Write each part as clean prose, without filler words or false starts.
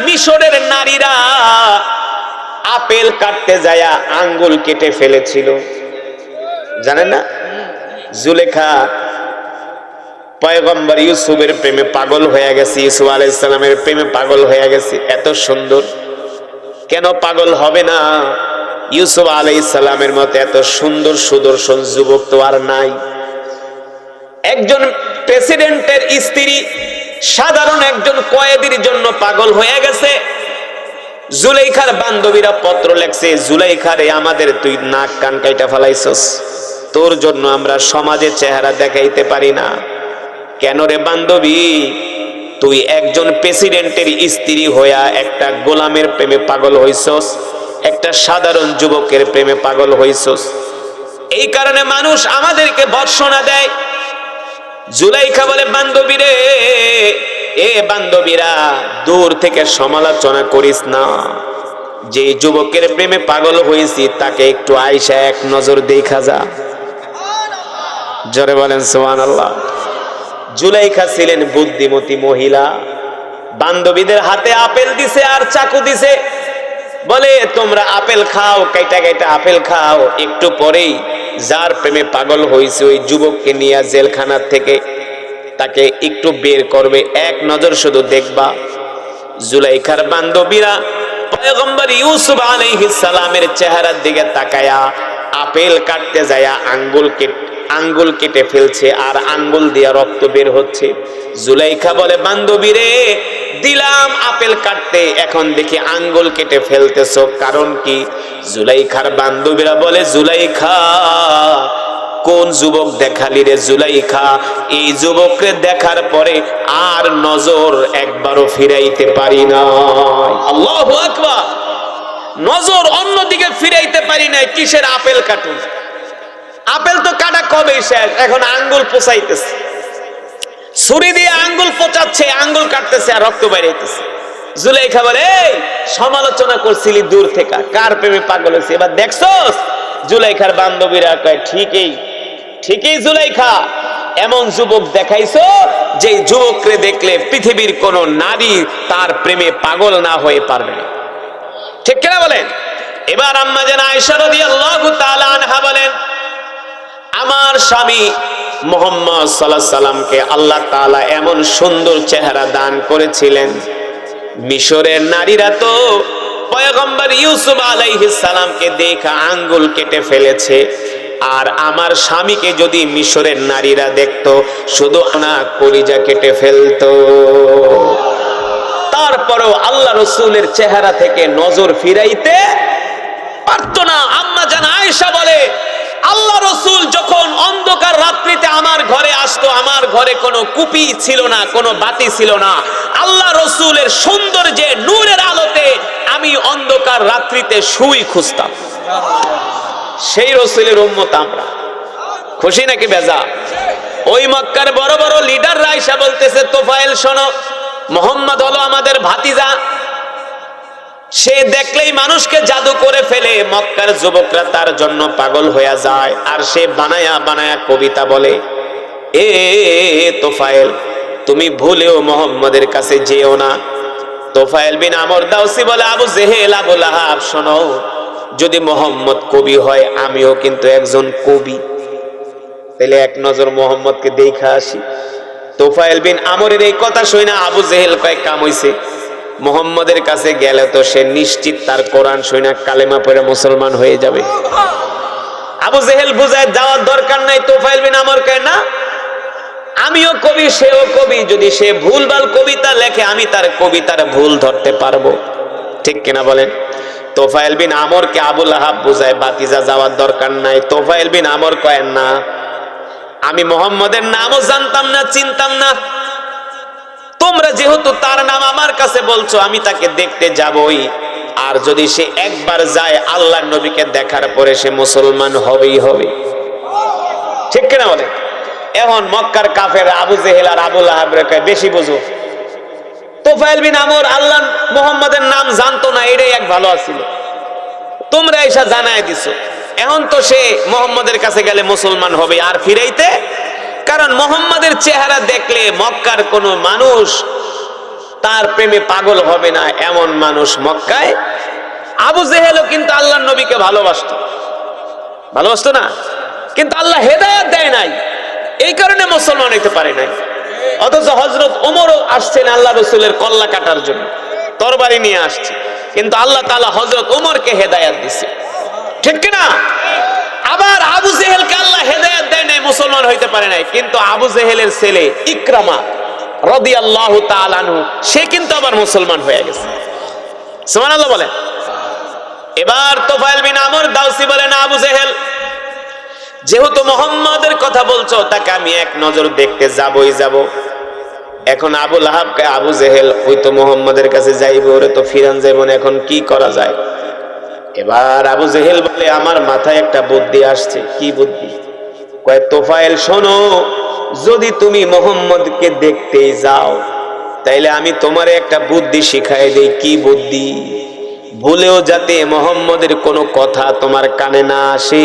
মিশরের নারীরা আপেল কাটতে যায় আঙ্গুল কেটে ফেলেছিল, জানেন না? জুলেখা পয়গম্বর ইউসুফের প্রেমে পাগল হয়ে গেছে, ইউসুফ আলাইহিস সালামের প্রেমে পাগল হয়ে গেছে। এত সুন্দর, কেন পাগল হবে না? ইউসুফ আলাইহিস সালামের মতো এত সুন্দর সুদর্শন যুবক তো আর নাই। একজন প্রেসিডেন্টের স্ত্রী সাধারণ একজন কয়েদির জন্য পাগল হয়ে গেছে। জুলেখার বান্ধবীরা পত্র লেখছে, জুলেখা রে, আমাদের তুই নাক কান কাইটা ফেলাইছস, তোর জন্য আমরা সমাজে চেহারা দেখাইতে পারি না। কেন রে বান্ধবী, তুই একজন প্রেসিডেন্টের স্ত্রী হইয়া একটা গোলামের প্রেমে পাগল হইছস, একটা সাধারণ যুবকের প্রেমে পাগল হইছস, এই কারণে মানুষ আমাদেরকে ভর্ৎসনা দেয়। জুলেখা বলে, বান্ধবী রে, এ বান্ধবীরা, দূর থেকে সমালোচনা করিস না। যে যুবকের প্রেমে পাগল হয়েছি তাকে একটু আইসা এক নজর দেখা যা। জোরে বলেন সুবহানাল্লাহ। জুলেখা ছিলেন বুদ্ধিমতী মহিলা। বান্ধবীদের হাতে আপেল দিছে আর চাকু দিছে, বলে তোমরা আপেল খাও, কাইটা কাইটা আপেল খাও। একটু পরেই যার প্রেমে পাগল হয়েছে ওই যুবককে নিয়ে জেলখানা থেকে তাকে একটু বের করবে, এক নজর শুধু দেখবা। জুলেখার বান্ধবীরা পয়গম্বর ইউসুফ আলাইহিস সালামের চেহারার দিকে তাকায়া আপেল কাটতে যায় আঙ্গুল কেটে ফেলছে আর আঙ্গুল দিয়ে রক্ত বের হচ্ছে। জুলেখা বলে, বান্ধবী রে, দিলাম আপেল কাটতে, এখন দেখি আঙ্গুল কেটে ফেলতেছো, কারণ কি? জুলেখার বান্ধবীরা বলে, জুলেখা, কোন যুবক দেখালি রে জুলেখা? এই যুবককে দেখার পরে আর নজর একবারও ফিরাইতে পারি না। আল্লাহু আকবার। নজর অন্যদিকে ফিরাইতে পারি নাই। কিসের আপেল কাটুন? আপেল তো কাটা কবে শেষ, এখন আঙ্গুল পোঁচাইতেছে, ছুরি দিয়ে আঙ্গুল পোঁচাচ্ছে, আঙ্গুল কাটতেছে আর রক্ত বাইরেছে। জুলেখা বলে, এই সমালোচনা করছিলি দূর থেকে, কার প্রেমে পাগল হয়েছে এবার দেখছস? জুলেখার বান্ধবীরা কয়, ঠিকই জুলেখা, এমন যুবক দেখাইছো যে যুবকরে দেখলে পৃথিবীর কোন নারী তার প্রেমে পাগল না হয়ে পারবে না। ঠিক কিনা বলেন? এবার আম্মা জান আয়েশা রাদিয়াল্লাহু তাআলা আনহা বলেন, আমার স্বামী মুহাম্মদ সাল্লাল্লাহু আলাইহি সাল্লামকে আল্লাহ তাআলা এমন সুন্দর চেহারা দান করেছিলেন, মিশরের নারীরা তো পয়গম্বর ইউসুফ আলাইহিস সালামকে দেখা আঙ্গুল কেটে ফেলেছে, আর আমার স্বামীকে যদি মিশরের নারীরা দেখতো শুধু না কলিজা কেটে ফেলতো। তারপরেও আল্লাহ রাসূলের চেহারা থেকে নজর ফিরাইতে পারতো না। আম্মা জান আয়েশা বলে, আল্লাহ রাসূল যখন অন্ধকার রাত্রিতে আমার ঘরে আসতো, আমার ঘরে কোনো কুপি ছিল না, কোনো বাতি ছিল না, আল্লাহ রাসূলের সৌন্দর্যে নূরের আলোতে আমি অন্ধকার রাত্রিতে শুই খুঁজতাম। সেই রাসূলের উম্মত আমরা। খুশি নাকি বেজা? ওই মক্কার বড় বড় লিডাররা আয়েশা বলতেছে, তোফায়েল শোনো, মুহাম্মদ হলো আমাদের ভাতিজা, সে দেখলেই মানুষকে জাদু করে ফেলে, মক্কার যুবকরা তার জন্য পাগল হয়ে যায়, আর সে বানায়া বানায়া কবিতা বলে। এ তোফায়েল, তুমি ভুলেও মুহাম্মদের কাছে যেও না। তোফায়েল বিন আমর দাউসি বলে, আবু জেহেল, আবু লাহাব, শোনো, যদি মুহাম্মদ কবি হয় আমিও কিন্তু একজন কবি, তাহলে এক নজর মুহাম্মদকে দেখা আসি। তোফায়েল বিন আমরের এই কথা শুনে আবু জেহেল কয়, কাম হইছে, মুহাম্মদের কাছে গেলে তো সে নিশ্চিত তার কোরআন শুনে কালেমা পড়ে মুসলমান হয়ে যাবে। আবু জেহেল বুঝায় যাওয়ার দরকার নাই। তোফায়েল বিন আমর কয়, না, আমিও কবি, সেও কবি, যদি সে ভুলভাল কবিতা লেখে আমি তার কবিতার ভুল ধরতে পারবো। ঠিক কিনা বলেন? তোফায়েল বিন আমরকে আবু লাহাব বুঝায় বাতিজা যাওয়ার দরকার নাই। তোফায়েল বিন আমর কয়, না, আমি মুহাম্মদের নামও জানতাম না, চিনতাম না, তোমরা যেহেতু তার নাম আমার কাছে বলছো আমি তাকে দেখতে যাবই, আর যদি সে একবার যায় আল্লাহর নবীকে দেখার পরে সে মুসলমান হবেই হবে। ঠিক কিনা বলে? এখন মক্কার কাফের আবু জেহেল আর আবু লাহাব রে কয়, বেশি বুঝো। তোফায়েল বিন আমর আল্লাহ মুহাম্মদের নাম জানতো না, এটাই এক ভালো আছিল, তোমরা এসা জানায় দিছো, এখন তো সে মুহাম্মদের কাছে গেলে মুসলমান হবে। আর ফিরাইতে, কারণ মুহাম্মদের চেহারা দেখলে মক্কার কোন মানুষ তার প্রেমে পাগল হবে না এমন মানুষ মক্কায়। আবু জেহেলও কিন্তু আল্লাহর নবীকে ভালোবাসতো না, কিন্তু আল্লাহ হেদায়েত দেয় নাই, এই কারণে মুসলমান হইতে পারে নাই। অথচ হযরত ওমরও আসছেন আল্লাহ রাসূলের কল্লা কাটার জন্য, তরবারি নিয়ে আসছে, কিন্তু আল্লাহ তাআলা হযরত ওমরকে হেদায়েত দিয়েছে, ঠিক কি না? আবার আবু জেহেলকে আল্লাহ হেদায়েত দেয় নাই, মুসলমান হইতে পারে নাই, কিন্তু আবু জেহেলের ছেলে ইকরামা রাদিয়াল্লাহু তাআলা আনহু সে কিন্তু আবার মুসলমান হয়ে গেছে। সুবহানাল্লাহ বলেন। এবার তোফায়েল বিন আমর দাউসি বলেন, আবু জেহেল যেহেতু মুহাম্মাদের কথা বলছো, তাকে আমি এক নজর দেখতে যাবই যাব। এখন আবু লাহাবকে আবু জেহেল ওই তো মুহাম্মাদের কাছে যাইবে, ওরে তো ফিরান যাইব না, এখন কি করা যায়? এবার আবু জেহেল বলে, আমার মাথায় একটা বুদ্ধি আসছে। কি বুদ্ধি? কয়, তোফায়েল শোনো, যদি তুমি মুহাম্মদকে দেখতেই যাও, তাইলে আমি তোমারে একটা বুদ্ধি শিখাই দেই। কি বুদ্ধি? ভুলেও যাতে মুহাম্মদের কোনো কথা তোমার কানে না আসে,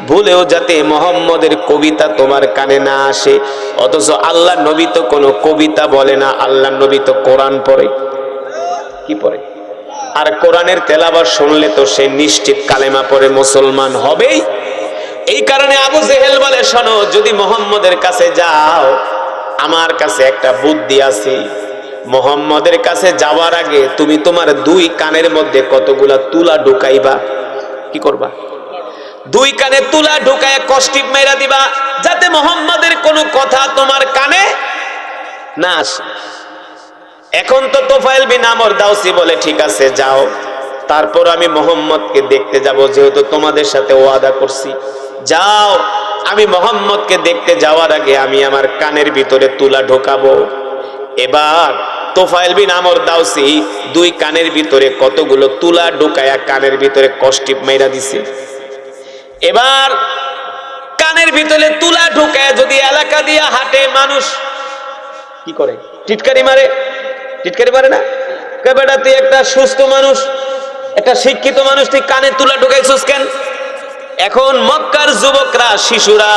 ভুলেও যাতে মুহাম্মদের কবিতা তোমার কানে না আসে। অথচ আল্লাহ নবী তো কোনো কবিতা বলে না, আল্লাহ নবী তো কোরআন পড়ে। কি পড়ে? আর কোরআনের তেলাওয়াত শুনলে তো সে নিশ্চিত কালেমা পড়ে মুসলমান হবেই। এই কারণে আবু জেহেল বলে, শোনো, যদি মুহাম্মদের কাছে যাও, আমার কাছে একটা বুদ্ধি আছে। মুহাম্মদের কাছে যাওয়ার আগে তুমি তোমার দুই কানের মধ্যে কতগুলা তুলা ঢুকাইবা। কি করবা? দুই কানে তুলা ঢুকায় কষ্টিপ মেরা দিবা, যাতে মুহাম্মদের কোনো কথা তোমার কানে না আসে। এখন তো তোফায়েল বিন আমর দাউসি বলে, ঠিক আছে যাও, তারপর আমি মুহাম্মদকে দেখতে যাব, যেহেতু তোমাদের সাথে ওয়াদা করছি। যাও, আমি মুহাম্মদকে দেখতে যাওয়ার আগে আমি আমার কানের ভিতরে তুলা ঢোকাবো। এবার তোফায়েল বিন আমর দাউসি দুই কানের ভিতরে কতগুলো তুলা ঢোকায়া কানের ভিতরে কষ্টিপ মেরা দিছে। এবার কানের ভিতরে তুলা ঢোকায় যদি এলাকা দিয়া হাঁটে মানুষ, কি করে? টিটকারি মারে। টিটকারি মারে না? বেটা, তুই একটা সুস্থ মানুষ, একটা শিক্ষিত মানুষ, তুই কানে তুলা ঢুকাইছিস কেন? এখন মক্কার যুবকরা, শিশুরা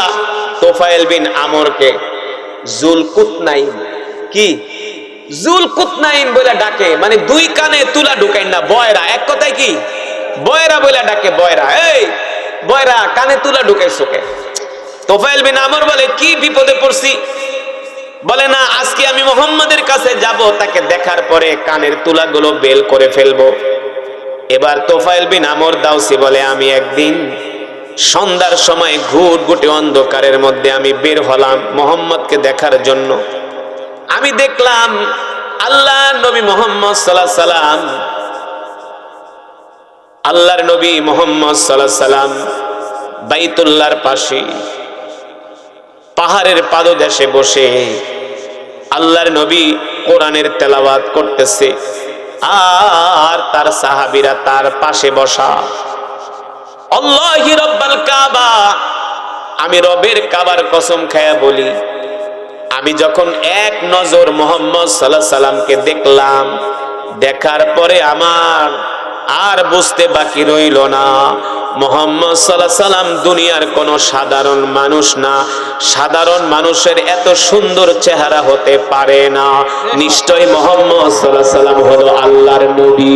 তোফায়েল বিন আমরকে জুলকুতনাইন, কি জুলকুতনাইন বলে ডাকে, মানে দুই কানে তুলা ঢুকাই না, বয়রা। এক কথায় কি বয়রা বলে ডাকে, বয়রা। এই বয়রা, কানে তুলা ঢুকাইছো কে? তোফায়েল বিন আমর বলে, কি বিপদে পড়ছি? বলে, না, আজকে আমি মুহাম্মাদের কাছে যাব, তাকে দেখার পরে কানের তুলাগুলো বেল করে ফেলবো। এবার তোফায়েল বিন আমর দাউসি বলে, আমি একদিন সন্ধ্যার সময় ঘুটঘুটে অন্ধকারের মধ্যে আমি বের হলাম মুহাম্মদকে দেখার জন্য। আমি দেখলাম আল্লাহর নবী মুহাম্মদ সাল্লাল্লাহু আলাইহি সাল্লাম, আল্লাহর নবী মুহাম্মদ সাল্লাল্লাহু আলাইহি সাল্লাম বাইতুল্লাহর পাশে পাহাড়ের পাদদেশে বসে আল্লাহর নবী কোরআনের তেলাওয়াত করতেছে, আর তার সাহাবীরা তার পাশে বসা। আল্লাহি রাব্বাল কাবা, আমি রবের কাবার কসম খায়া বলি, আমি যখন এক নজর মুহাম্মদ সাল্লাল্লাহু আলাইহি সাল্লামকে দেখলাম, দেখার পরে আমার আর বুঝতে বাকি রইল না, মুহাম্মদ সাল্লাল্লাহু আলাইহি সাল্লাম দুনিয়ার কোন সাধারণ মানুষ না। সাধারণ মানুষের এত সুন্দর চেহারা হতে পারে না, নিশ্চয় মুহাম্মদ সাল্লাল্লাহু আলাইহি সাল্লাম হলো আল্লাহর নবী।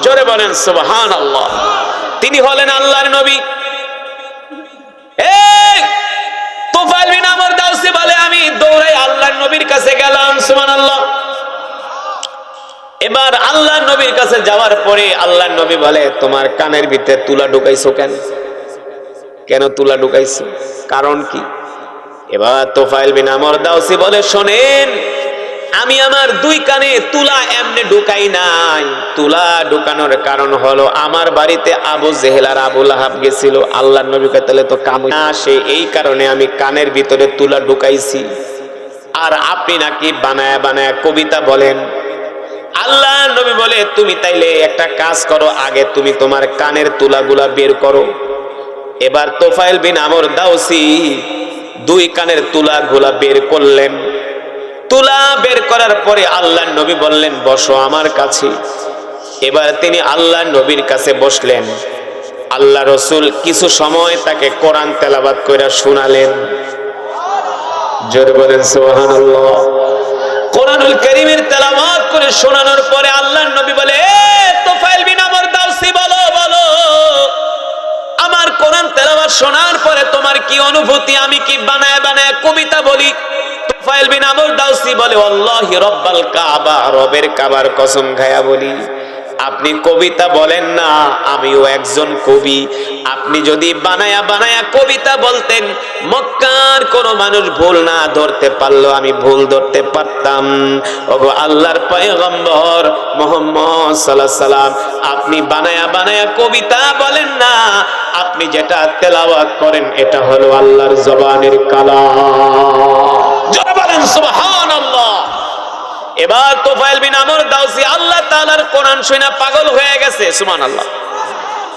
জোরে বলেন সুবহানাল্লাহ। তিনি হলেন আল্লাহর নবী। এই তোফায়েল বিন আমর দাউসি বলে, আমি দৌড়াই আল্লাহর নবীর কাছে গেলাম। সুবহানাল্লাহ। এবার আল্লাহর নবীর কাছে যাওয়ার পরে আল্লাহর নবী বলে, তোমার কানের ভিতরে তুলা ঢুকাইছো কেন? কেন তুলা ঢুকাইছো? কারণ কি? এবার তোফায়েল বিন আমর দাউসি বলে, শোনেন, আমি আমার দুই কানে তুলা এমনি ঢুকাই নাই। তুলা ঢুকানোর কারণ হলো, আমার বাড়িতে আবু জেহেল আর আবু লাহাব গেছিল। আল্লাহর নবী কয়, তাহলে তো কাম না আসে, এই কারণে আমি কানের ভিতরে তুলা ঢুকাইছি। আর আপনি নাকি বানায়া বানায়া কবিতা বলেন। আল্লাহ নবী বলে, তুমি তাইলে একটা কাজ করো, আগে তুমি তোমার কানের তুলাগুলা বের করো। এবার তোফায়েল বিন আমর দাউসি দুই কানের তুলাগুলা বের করলেন। তুলা বের করার পরে আল্লাহর নবী বললেন, বসো আমার কাছে। এবার তিনি আল্লাহর নবীর কাছে বসলেন। আল্লাহ রাসূল কিছু সময় তাকে কোরআন তেলাওয়াত কইরা শোনালেন। জোরে বলেন সুবহানাল্লাহ। কোরআনুল কারীমের তেলাওয়াত করে শোনানোর পরে আল্লাহর নবী বলে, এ তুফাইল বিন আমর দাউসি, বলো বলো আমার কোরআন তেলাওয়াত শোনার পরে তোমার কি অনুভূতি? আমি কি বানায় বানায় কবিতা বলি? তুফাইল বিন আমর দাউসি বলে, আল্লাহি রব্বাল কাবা, রবের কাবার কসম খায়া বলি, আপনি কবিতা বলেন না, আমিও একজন কবি। আপনি যদি বানায়া বানায়া কবিতা বলতেন, মক্কার কোন মানুষ ভুল না ধরতে পারলো, আমি ভুল ধরতে পারতাম। ওগো আল্লাহর পয়গম্বর মুহাম্মদ সাল্লাল্লাহু আলাইহি সাল্লাম, আপনি বানায়া বানায়া কবিতা বলেন না, আপনি যেটা তেলাওয়াত করেন এটা হলো আল্লাহর জবানের কালাম। জোরে বলেন সুবহানাল্লাহ। এবার তুফাইল বিন আমর দাউসি আল্লাহ তাআলার কোরআন শুনে পাগল হয়ে গেছে। সুবহানাল্লাহ।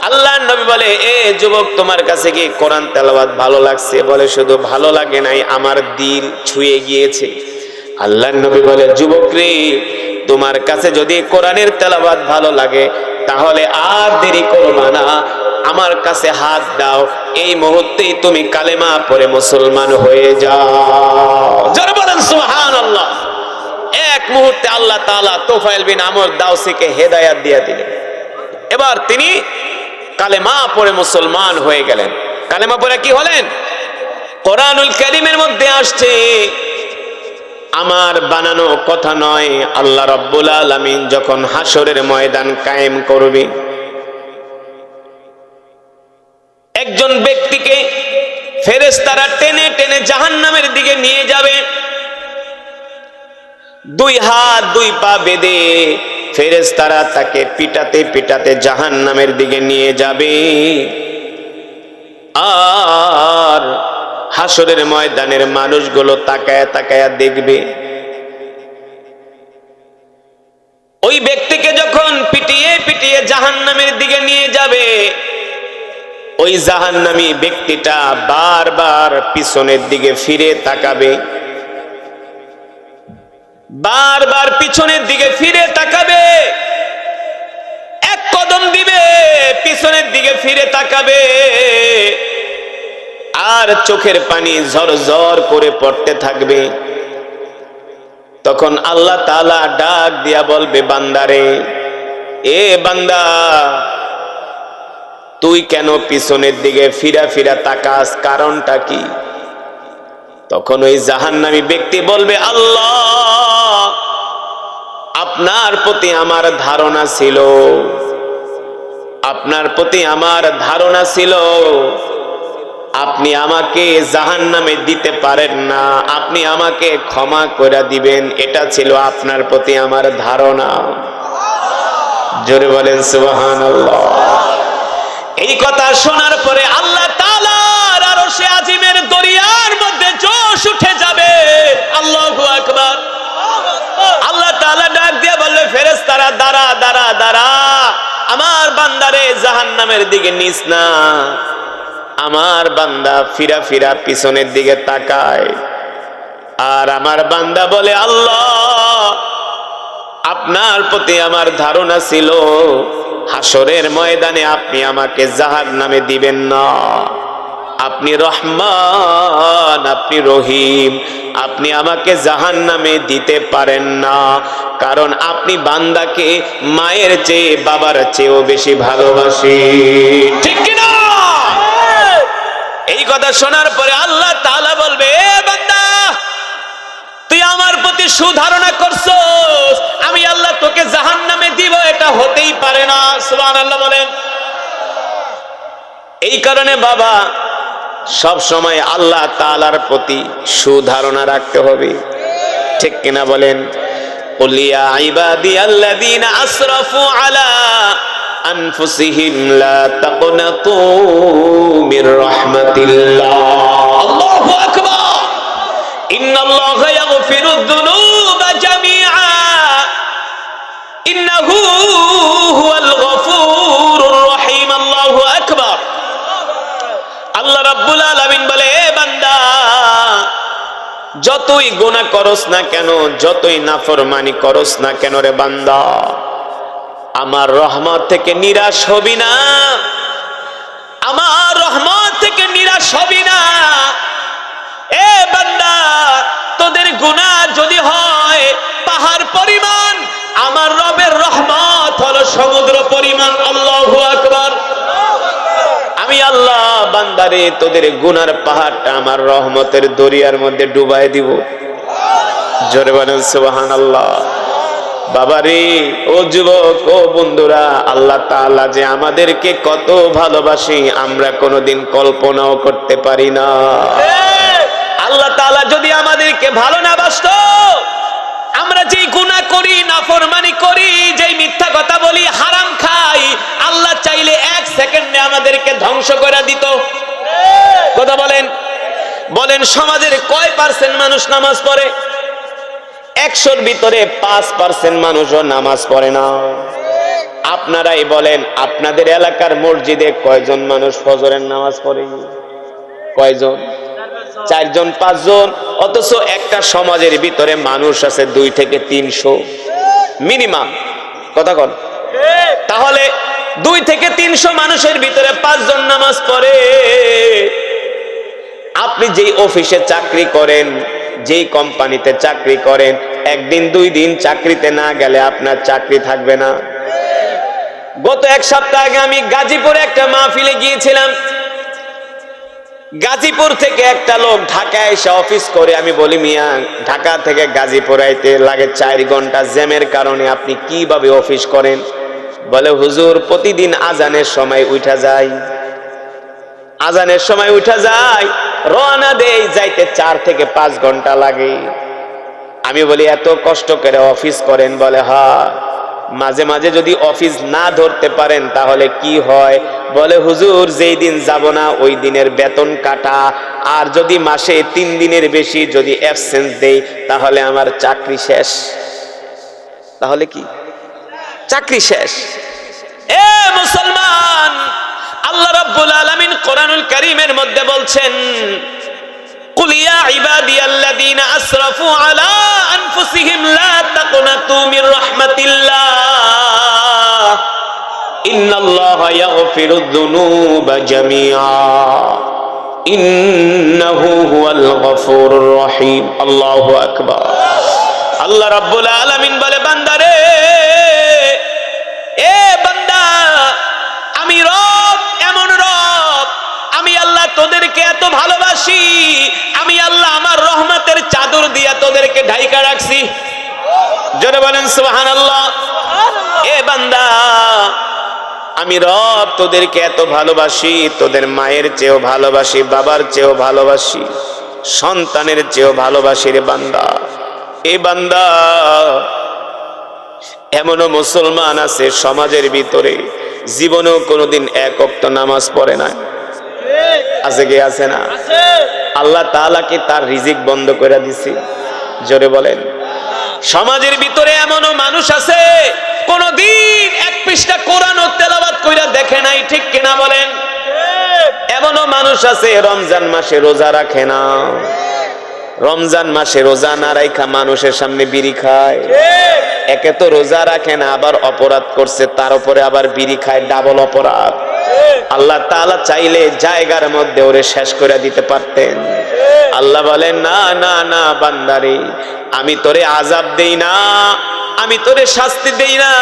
আল্লাহর নবী বলে, এ যুবক, তোমার কাছে কি কোরআন তেলাওয়াত ভালো লাগছে? বলে, শুধু ভালো লাগে নাই, আমার দিল ছুঁয়ে গিয়েছে। আল্লাহর নবী বলে, যুবক রে, তোমার কাছে যদি কোরআনের তেলাওয়াত ভালো লাগে তাহলে আর দেরি করবা না, আমার কাছে হাত দাও, এই মুহূর্তেই তুমি কালেমা পড়ে মুসলমান হয়ে যাও। জোরে বলেন সুবহানাল্লাহ। এক মুহূর্তে আল্লাহ তাআলা তুফাইল বিন আমর দাউসিকে হেদায়েত দিয়ে দিলেন। এবার তিনি কালেমা পড়ে মুসলমান হয়ে গেলেন। কালেমা পড়ে কি হলেন? কোরআনুল কারীমের মধ্যে আসছে, আমার বানানো কথা নয়, আল্লাহ রাব্বুল আলামিন যখন হাসরের ময়দান কায়েম করবে, একজন ব্যক্তিকে ফেরেশতারা টেনে টেনে জাহান্নামের দিকে নিয়ে যাবে। দুই হাত দুই পা বেঁধে ফেরেশতারা তাকে পিটাতে পিটাতে জাহান্নামের দিকে নিয়ে যাবে। আর হাসরের ময়দানের মানুষগুলো তাকায়া তাকায়া দেখবে। ওই ব্যক্তিকে যখন পিটিয়ে পিটিয়ে জাহান্নামের দিকে নিয়ে যাবে, ওই জাহান্নামী ব্যক্তিটা বারবার পিছনের দিকে ফিরে তাকাবে, বারবার পিছনের দিকে ফিরে তাকাবে, এক কদম দিবে পিছনের দিকে ফিরে তাকাবে, আর চোখের পানি ঝরঝর করে পড়তে থাকবে। তখন আল্লাহ তাআলা ডাক দিয়া বলবে, বান্দারে, এ বান্দা, তুই কেন পিছনের দিকে ফিরা ফিরা তাকাস? কারণটা কি? তখন ওই জাহান্নামী ব্যক্তি বলবে, আল্লাহ, আপনার প্রতি আমার ধারণা ছিল, আপনার প্রতি আমার ধারণা ছিল, আপনি আমাকে জাহান্নামে দিতে পারেন না, আপনি আমাকে ক্ষমা করে দিবেন, এটা ছিল আপনার প্রতি আমার ধারণা। জোরে বলেন সুবহানাল্লাহ। এই কথা শোনার পরে আল্লাহ তাআলার আরশে আজিমের দরিয়ার মধ্যে জোশ উঠে যাবে। আল্লাহু আকবার। আল্লাহ তাআলা ডাক দিয়ে বলবে, ফেরেশতারা, দাঁড়া দাঁড়া দাঁড়া, আমার বান্দারে জাহান্নামের দিকে নিস না। আমার বান্দা ফিরা ফিরা পিছনের দিকে তাকায়, আর আমার বান্দা বলে, আল্লাহ, আপনার প্রতি আমার ধারণা ছিল, হাসরের ময়দানে আপনি আমাকে জাহান্নামে দিবেন না। আপনি রহমান, আপনি রহিম, আপনি আমাকে জাহান্নামে দিতে পারেন না, কারণ আপনি বান্দাকে মায়ের চেয়ে বাবার চেয়েও বেশি ভালোবাসেন। ঠিক কি না? এই কথা শোনার পরে আল্লাহ তাআলা বলবে, এ বান্দা, তুই আমার প্রতি সুধারণা করছস, আমি আল্লাহ তোকে জাহান্নামে দিব, এটা হতেই পারে না। সুবহানাল্লাহ বলেন। এই কারণে বাবা, সব সময় আল্লাহ তাআলার প্রতি সুধারণা রাখতে হবে। ঠিক কিনা বলেন? কুল ইয়া ইবাদিয়াল্লাযীনা আসরাফু আলা আনফুসিহিম লা তাকনাতু মির রাহমাতিল্লাহ। আল্লাহু আকবার। ইন্নাল্লাহা ইয়াগফিরুয যুনুবা জামিআ ইন্নাহু হুয়াল গফুরুর রহিম। আল্লাহু আকবার। আল্লাহ রাব্বুল আলামিন বলে, এ বান্দা, যতই গুনাহ করস না কেন, যতই নাফরমানি করস না কেন রে বান্দা, আমার রহমত থেকে নিরাশ হবি না, আমার রহমত থেকে নিরাশ হবি না। এ বান্দা, তোদের গুনাহ যদি হয় সমুদ্র পরিমাণ। আল্লাহু আকবার। আমি আল্লাহ বান্দারে তোদের গুনার পাহাড়টা আমার রহমতের দরিয়ার মধ্যে ডুবাই দিব। জোরে বলেন সুবহানাল্লাহ। বাবারে, ও যুবক, ও বন্ধুরা, আল্লাহ তাআলা যে আমাদেরকে কত ভালোবাসি আমরা কোনোদিন কল্পনাও করতে পারি না। আল্লাহ তাআলা যদি আমাদেরকে ভালো না বাসতো, আমরা যেই গুনাহ করি, নাফরমানি করি, যেই মিথ্যা কথা বলি, হারাম খাই, আল্লাহ চাইলে এক সেকেন্ডে আমাদেরকে ধ্বংস করে দিত। কথা বলেন। বলেন সমাজের কয় পার্সেন্ট মানুষ নামাজ পড়ে? 100-র ভিতরে 5% মানুষও নামাজ পড়ে না। আপনারাই বলেন আপনাদের এলাকার মসজিদে কয়জন মানুষ ফজরের নামাজ পড়ে? কয়জন? 4 জন 5 জন। অথচ একটা সমাজের ভিতরে মানুষ আছে 2 থেকে 300 মিনিমাম। কথা কন। তাহলে 2 থেকে 300 মানুষের ভিতরে 5 জন নামাজ পড়ে। আপনি যেই অফিসে চাকরি করেন, যেই কোম্পানিতে চাকরি করেন, একদিন 2 দিন চাকরিতে না গেলে আপনার চাকরি থাকবে না। গত 1 সপ্তাহ আগে আমি গাজীপুরে একটা মাহফিলে গিয়েছিলাম। গাজীপুর থেকে একটা লোক ঢাকায় এসে অফিস করে। আমি বলি, মিয়া, ঢাকা থেকে গাজীপুর আইতে লাগে 4 ঘন্টা জ্যামের কারণে, আপনি কিভাবে অফিস করেন? বলে, হুজুর, প্রতিদিন আজানের সময় উঠা যায়, আজানের সময় উঠা যায়, রওনা দেই, যাইতে 4 থেকে 5 ঘন্টা লাগে। আমি বলি, এত কষ্ট করে অফিস করেন? বলে, হ্যাঁ। মাঝে মাঝে যদি অফিস না ধরতে পারেন তাহলে কি হয়? বলে, হুজুর, যেই দিন যাব না ওই দিনের বেতন কাটা, আর যদি মাসে 3 দিনের বেশি যদি অ্যাবসেন্স দেই তাহলে আমার চাকরি শেষ। তাহলে কি? চাকরি শেষ। এ মুসলমান, আল্লাহ রাব্বুল আলামিন কোরআনুল কারীমের মধ্যে বলছেন, কুল ইয়া ইবাদিয়াল্লাযীনা আসরাফু আলা আনফুসিহিম লা তাকনাতু মির রাহমাতিল্লাহ ইন্নাল্লাহা ইয়াগফিরুয যুনুবা জামিআ ইন্নাহু হুয়াল গফুরুর রহিম। আল্লাহু আকবার। আল্লাহ রাব্বুল আলামিন বলে, বান্দারে, এ বান্দা, আমি রব, এমন রব, আমি আল্লাহ তোদেরকে এত ভালোবাসি, আমি আল্লাহ আমার রহমতের চাদর দিয়া তোদেরকে ঢাইকা রাখছি। জোরে বলেন সুবহানাল্লাহ। এ বান্দা, আমি রব তোদেরকে এত ভালোবাসি, তোদের মায়ের চেয়েও ভালোবাসি, বাবার চেয়েও ভালোবাসি, সন্তানের চেয়েও ভালোবাসি রে বান্দা। এ বান্দা, এমনও মুসলমান আছে সমাজের ভিতরে জীবনেও কোনোদিন 1 ওয়াক্ত নামাজ পড়ে না। আছে কি? আছে না? আল্লাহ তাআলা কি তার রিজিক বন্ধ করে দিছে? জোরে বলেন। সমাজের ভিতরে এমনও মানুষ আছে কোনদিন 1 পৃষ্ঠা কোরআন ও তেলাওয়াত কইরা দেখে নাই। ঠিক কিনা বলেন? এমনও মানুষ আছে রমজান মাসে রোজা রাখে না, রমজান মাসে রোজা না রাখা মানুষের সামনে বিড়ি খায়। একে তো রোজা রাখে না, আবার অপরাধ করছে, তার উপরে আবার বিড়ি খায়, ডাবল অপরাধ। আল্লাহ তাআলা চাইলে জায়গার মধ্যে ওরে শেষ করে দিতে পারতেন। আল্লাহ বলেন, না না না বান্দারে, আমি তোরে আযাব দেই না, আমি তোরে শাস্তি দেই না,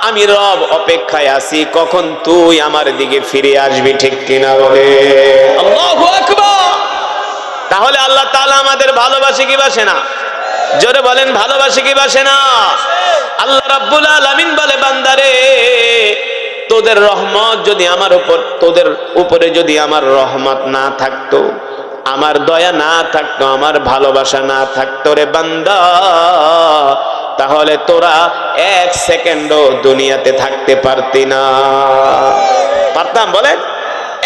আমি রব অপেক্ষায় আছি কখন তুই আমার দিকে ফিরে আসবি। ঠিক কিনা বলে? আল্লাহু আকবার। তাহলে আল্লাহ তাআলা আমাদের ভালোবাসে কি বাসে না? জোরে বলেন, ভালোবাসে কি বাসে না? আল্লাহ রাব্বুল আলামিন বলে, বান্দারে, তোদের রহমত যদি আমার উপর, তোদের উপরে যদি আমার রহমত না থাকতো, আমার দয়া না থাকতো, আমার ভালোবাসা না থাকতো রে বান্দা, তাহলে তোরা 1 সেকেন্ডও দুনিয়াতে থাকতে পারতি না। পারতাম? বলেন,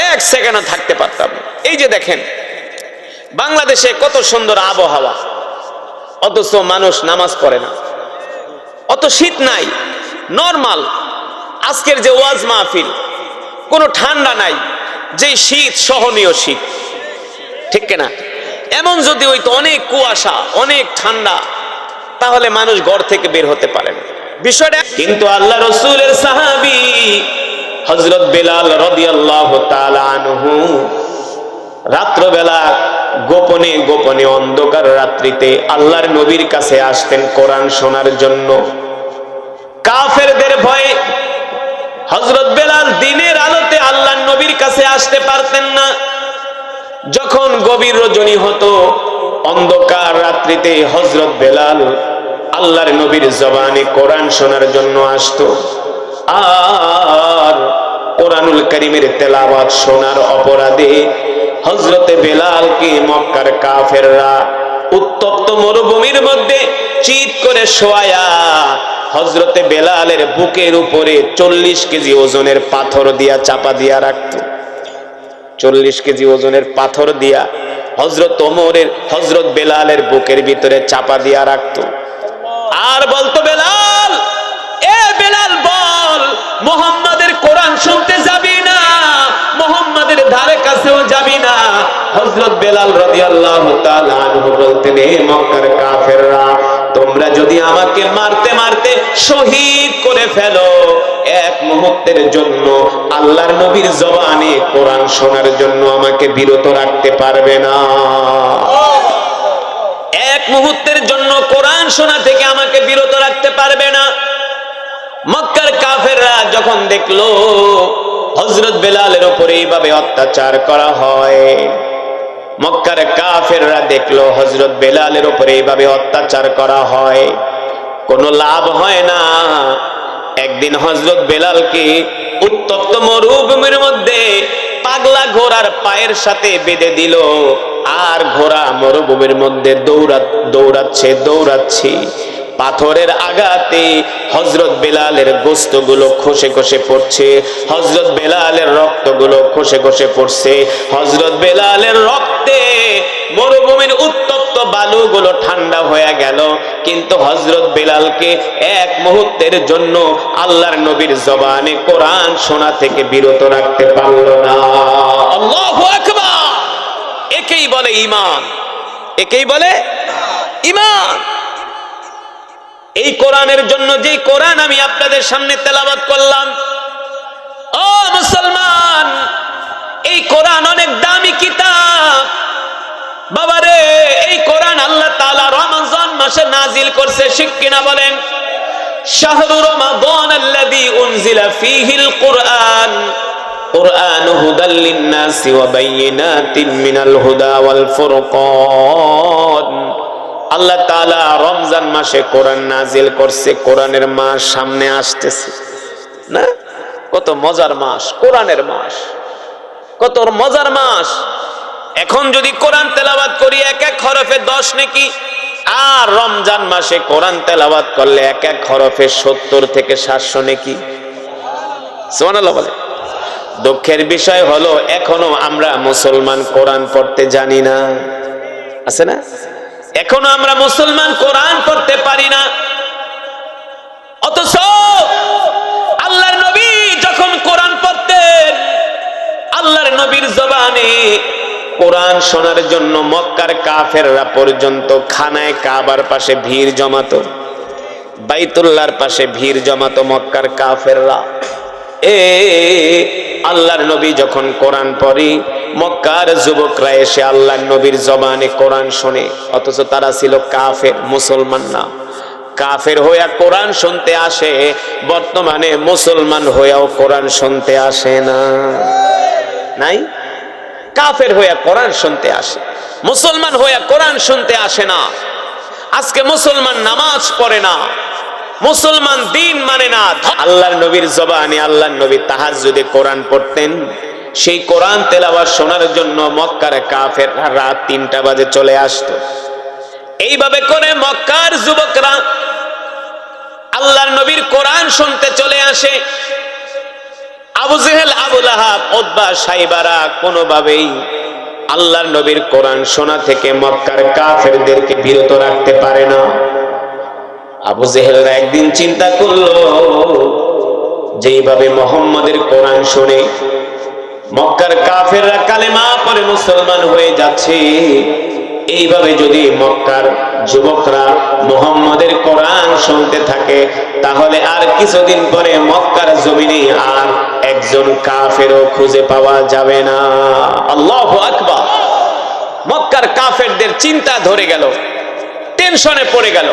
1 সেকেন্ডও থাকতে পারতাম। এই যে দেখেন বাংলাদেশে কত সুন্দর আবহাওয়া, অথচ মানুষ নামাজ পড়ে না। অত শীত নাই, নরমাল। আজকের যে ওয়াজ মাহফিল, কোনো ঠান্ডা নাই, যে শীত সহনীয় শীত। ঠিক কিনা? এমন যদি হইতো অনেক কুয়াশা, অনেক ঠান্ডা, তাহলে মানুষ ঘর থেকে বের হতে পারে না বিষয়টা। কিন্তু আল্লাহ রাসূলের সাহাবী হযরত বেলাল রাদিয়াল্লাহু তাআলা আনহু রাত্রবেলা গোপনে গোপনে অন্ধকার রাত্রিতে আল্লাহর নবীর কাছে আসতেন কোরআন শোনার জন্য। কাফেরদের ভয়ে হযরত বেলাল দিনের আলোতে আল্লাহর নবীর কাছে আসতে পারতেন না। যখন গভীর রজনী হতো, অন্ধকার রাত্রিতে হযরত বেলাল আল্লাহর নবীর জবানে কোরআন শোনার জন্য আসতো। আর কোরআনুল কারীমের তেলাওয়াত শোনার অপরাধে হযরতে বেলালকে মক্কার কাফেররা উত্তপ্ত মরুভূমির মধ্যে চিৎ করে শোয়ায়া হযরতে বেলালের বুকের উপরে 40 কেজি ওজনের পাথর দিয়া চাপা দিয়া রাখতো। 40 কেজি ওজনের পাথর দিয়া হযরত বেলালের বুকের ভিতরে চাপা দিয়া রাখতো। আর বলতো, বেলাল, এ বেলাল বল, মুহাম্মাদের কোরআন শুনতে যাবি না, মুহাম্মাদের ধারে কাছেও যাবি না। হযরত বেলাল রাদিয়াল্লাহু তাআলা আনহু বলতেন, হে মক্কার কাফেররা, তোমরা যদি আমাকে মারতে মারতে শহীদ করে ফেলো, এক মুহূর্তের জন্য আল্লাহর নবীর জবানে কোরআন শোনার জন্য আমাকে বিরত রাখতে পারবে না। এক মুহূর্তের জন্য কোরআন শোনা থেকে আমাকে বিরত রাখতে পারবে না। মক্কার কাফেররা যখন দেখলো হযরত বেলালের উপরে এইভাবে অত্যাচার করা হয়, মক্কার কাফেররা দেখলো হযরত বেলালের উপরে এইভাবে অত্যাচার করা হয়, কোনো লাভ হয় না। একদিন হযরত বেলালকে উত্তপ্ত মরুভূমির মধ্যে পাগলা ঘোড়ার পায়ের সাথে বেঁধে দিল। আর ঘোড়া মরুভূমির মধ্যে দৌড়াচ্ছে। পাথরের আঘাতে হযরত বেলালের গোশতগুলো খসে খসে পড়ছে, হযরত বেলালের রক্তগুলো খসে খসে পড়ছে। হযরত বেলালের রক্তে মরুভূমির উত্তপ্ত বালুগুলো ঠান্ডা হয়ে গেল, কিন্তু হযরত বেলালকে এক মুহূর্তের জন্য আল্লাহর নবীর জবানে কোরআন শোনা থেকে বিরত রাখতে পারল না। আল্লাহু আকবার! একেই বলে ঈমান, একেই বলে ঈমান। এই কোরআনের জন্য, যে কোরআন আমি আপনাদের সামনে তেলাওয়াত করলাম, ও মুসলমান, এই কোরআন অনেক দামি কিতাব। বাবারে, এই কোরআন আল্লাহ তাআলা রমজান মাসে নাজিল করছে, ঠিক কিনা বলেন? শাহরু রমাদান আল্লাযী উনজিলা ফীহিল কুরআন কুরআনু হুদাল লিন-নাসি ওয়া বায়িনাতিন মিনাল হুদা ওয়াল ফুরকান। আল্লাহ তাআলা রমজান মাসে কোরআন নাজিল করছে। কোরআনের মাস সামনে আসতেছে না? কত মজার মাস, কোরআনের মাস, কত মজার মাস। এখন যদি কোরআন তেলাওয়াত করি এক এক হরফে 10 নেকি, আর রমজান মাসে কোরআন তেলাওয়াত করলে এক এক হরফে 70 থেকে 700 নেকি। সুবহানাল্লাহ বলে। দুঃখের বিষয় হলো এখনো আমরা মুসলমান কোরআন পড়তে জানি না, আছে না? এখনো আমরা মুসলমান কোরআন পড়তে পারি না। অথচ আল্লাহর নবী যখন কোরআন পড়তেন, আল্লাহর নবীর জবানে কোরআন শোনার জন্য মক্কার কাফেররা পর্যন্ত খানায়ে কাবার পাশে ভিড় জমাতো, বাইতুল্লাহর পাশে ভিড় জমাতো মক্কার কাফেররা। আল্লাহর নবী যখন কোরআন পড়ে, মক্কার যুবকরা এসে আল্লাহর নবীর জবানে কোরআন শোনে, অথচ তারা ছিল কাফের, মুসলমান না। কাফের হইয়া কোরআন শুনতে আসে, বর্তমানে মুসলমান হইয়াও কোরআন শুনতে আসে না। নাই? কাফের হইয়া কোরআন শুনতে আসে, মুসলমান হইয়া কোরআন শুনতে আসে না। আজকে মুসলমান নামাজ পড়ে না, মুসলমান দিন মানে না। আল্লাহর নবীর জবানে আল্লাহর নবী তাহাজ্জুদে কোরআন পড়তেন। সেই কোরআন তেলাওয়াত শোনার জন্য মক্কার কাফেররা রাত 3টা বাজে চলে আসতো। এইভাবে করে মক্কার যুবকরা আল্লাহর নবীর কোরআন শুনতে চলে আসে। আবু জেহেল, আবু লাহাব, উতবা, সাইবারা কোনোভাবেই আল্লাহর নবীর কোরআন শোনা থেকে মক্কার কাফেরদেরকে বিরত রাখতে পারে না। আবু জেহেলরা একদিন চিন্তা করলো, যেইভাবে মুহাম্মাদের কোরআন শুনে মক্কার কাফেররা কালেমা পড়ে মুসলমান হয়ে যাচ্ছে, এইভাবে যদি মক্কার যুবকরা মুহাম্মাদের কোরআন শুনতে থাকে, তাহলে আর কিছুদিন পরে মক্কার জমিনে আর একজন কাফেরও খুঁজে পাওয়া যাবে না। আল্লাহু আকবার! মক্কার কাফেরদের চিন্তা ধরে গেল, টেনশনে পড়ে গেল।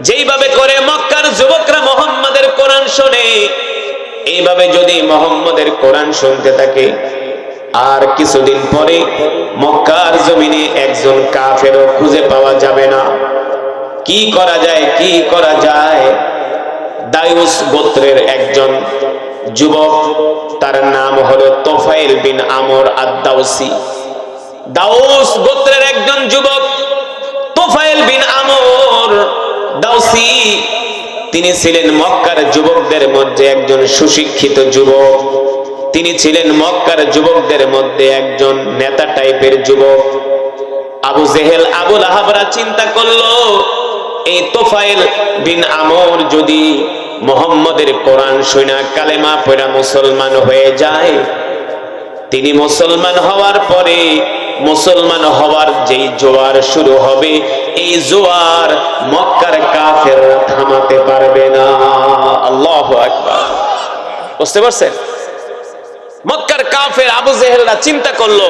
যেইভাবে করে মক্কার যুবকরা মুহাম্মাদের কোরআন শোনে, এইভাবে যদি মুহাম্মাদের কোরআন শুনতে থাকে, আর কিছুদিন পরে মক্কার জমিনে একজন কাফেরও খুঁজে পাওয়া যাবে না। কি করা যায়, কি করা যায়? দায়ুস গোত্রের একজন যুবক, তার নাম হলো তোফাইল বিন আমর আদ-দাউসি। দাউস গোত্রের একজন যুবক তোফাইল বিন আমর দাউসি, তিনি ছিলেন মক্কার যুবকদের মধ্যে একজন সুশিক্ষিত যুবক। তিনি ছিলেন মক্কার যুবকদের মধ্যে একজন নেতা টাইপের যুবক। আবু জেহেল, আবু লাহাবরা চিন্তা করলো, এই তোফাইল বিন আমর যদি মুহাম্মাদের কোরআন শুনা কালেমা পড়া মুসলমান হয়ে যায়, তিনি মুসলমান হওয়ার পরে মুসলমান হওয়ার যেই জোয়ার শুরু হবে, এই জোয়ার মক্কার কাফেররা থামাতে পারবে না। আল্লাহু আকবার। বুঝতে পারছেন? মক্কার কাফের আবু জেহেলরা চিন্তা করলো,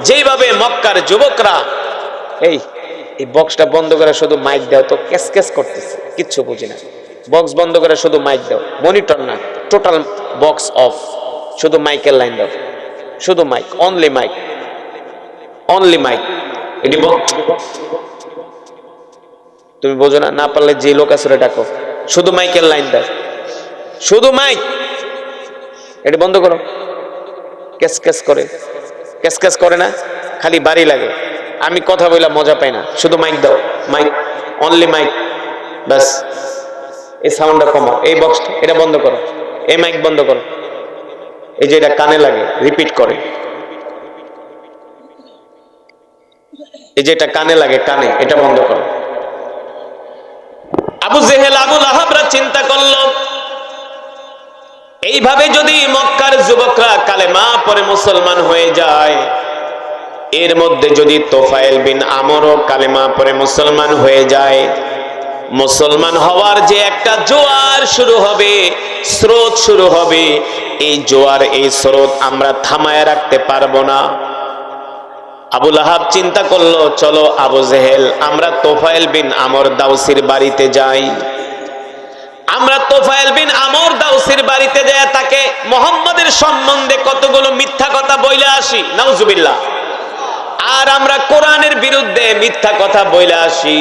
যেইভাবে মক্কার যুবকরা, এই বক্সটা বন্ধ করে শুধু মাইক দাও তো, ক্যাস ক্যাস করতেছে, কিচ্ছু বুঝি না। বক্স বন্ধ করে শুধু মাইক দাও, মনিটর না, টোটাল বক্স অফ, শুধু মাইকের লাইন দাও, শুধু mic, only mic, only mic. এটি তুমি বোঝো না? না পারলে যে লোক আছে ডাকো, শুধু মাইকের লাইন দাও, শুধু মাইক। এটি বন্ধ করো। ক্যাস ক্যাস করে, ক্যাস ক্যাস করে না, খালি বাড়ি লাগে। আমি কথা বললাম মজা পাই না, শুধু মাইক দাও, মাইক, অনলি মাইক, ব্যাস। এই সাউন্ডটা কমাও, এই বক্সটা এটা বন্ধ করো, এই মাইক বন্ধ করো, এই যে এটা কানে লাগে রিপিট করে, এই যে এটা কানে লাগে, কানে, এটা বন্ধ করো। আবু জেহেল, আবু লাহাবরা চিন্তা করলো, এইভাবে যদি মক্কার যুবকরা কালেমা পড়ে মুসলমান হয়ে যায়, এর মধ্যে যদি তোফাইল বিন আমরও কালেমা পড়ে মুসলমান হয়ে যায়, মুসলমান হওয়ার যে একটা জোয়ার শুরু হবে, স্রোত শুরু হবে, এই জোয়ার, এই স্রোত আমরা থামায় রাখতে পারবো না। আবু লাহাব চিন্তা করলো, চলো আবু জেহেল, আমরা তোফাইল বিন আমর দাউসির বাড়িতে যাই। আমরা তোফাইল বিন আমর দাউসির বাড়িতে যায় তাকে মুহাম্মাদের সম্বন্ধে কতগুলো মিথ্যা কথা বইলে আসি, নাউজুবিল্লাহ। আর আমরা কোরআনের বিরুদ্ধে মিথ্যা কথা বইলে আসি।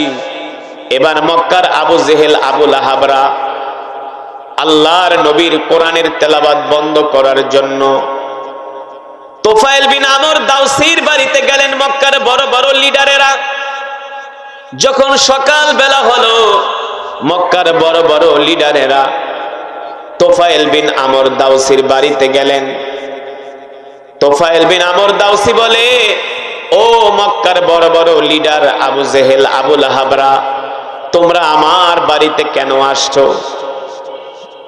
এবার মক্কার আবু জেহেল, আবু লাহাবরা আল্লাহর নবীর কোরআনের তেলাওয়াত বন্ধ করার জন্য তোফাইল বিন আমর দাউসির বাড়িতে গেলেন। মক্কার বড় বড় লিডারেরা যখন সকাল বেলা হলো, মক্কার বড় বড় লিডারেরা তোফাইল বিন আমর দাউসির বাড়িতে গেলেন। তোফাইল বিন আমর দাউসি বলে, ও মক্কার বড় বড় লিডার আবু জেহেল, আবু লাহাবরা, তোমরা আমার বাড়িতে কেন আসছো?